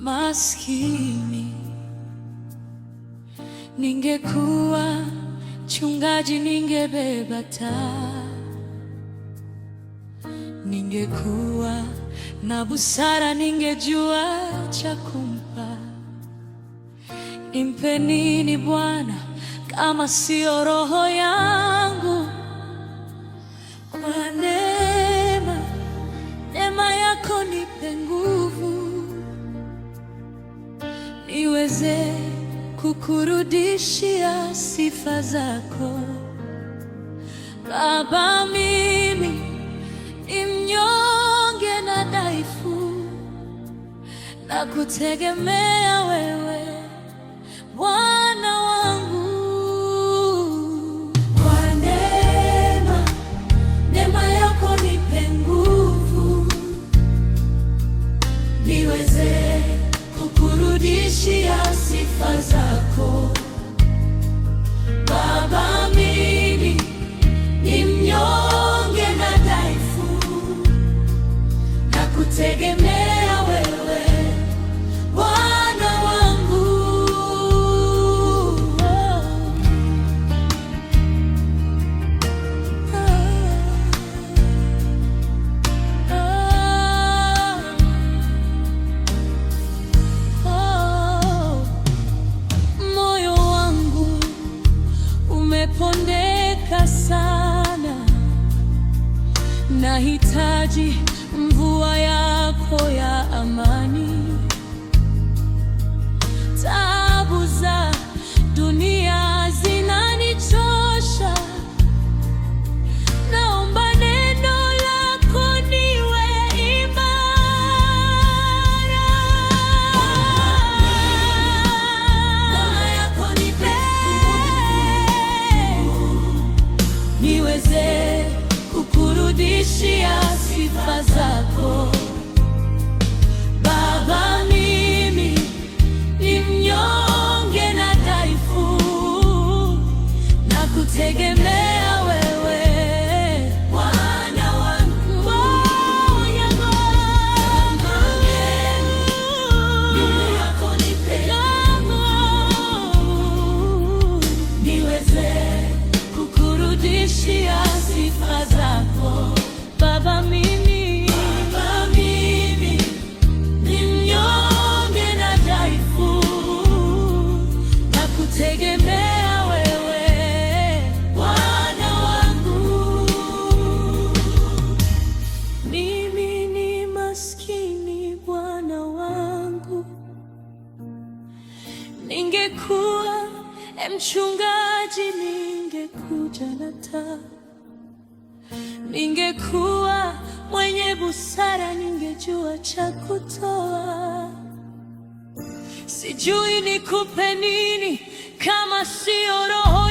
maskini. Ningekuwa mchungaji, ningebeba taa. Ningekuwa na busara, ningejua cha kumpa. Nimpe nini Bwana kama sio roho yangu? Kwa neema yako nipe nguvu, niweze kukurudishia sifa zako. Baba, mimi ni mnyonge na dhaifu, na kutegemea wewe Bwana wangu. Kwa neema yako nipe nguvu, niweze kukurudishia sifa zako. Baba, mimi ni mnyonge na dhaifu, na kutegemea wewe Bwana wangu. Moyo wangu umepondeka sana, nahitaji mvua yako ya amani. Taabu za dunia zinanichosha, naomba neno lako niwe imara. Neema yako nipe niweze kukurudishia sifa zako. Baba, mimi ni mnyonge na dhaifu, na kutegemea wewe Bwana wangu. Neema yako nipe niweze kukurudishia sifa zako. Baba, mimi ni mnyonge na dhaifu, na kutegemea wewe Bwana wangu. Mimi ni maskini Bwana wangu, ningekuwa mchungaji, ningekuja na taa. Ningekuwa mwenye busara, ningejua cha kutoa. Sijui nikupe nini kama sio roho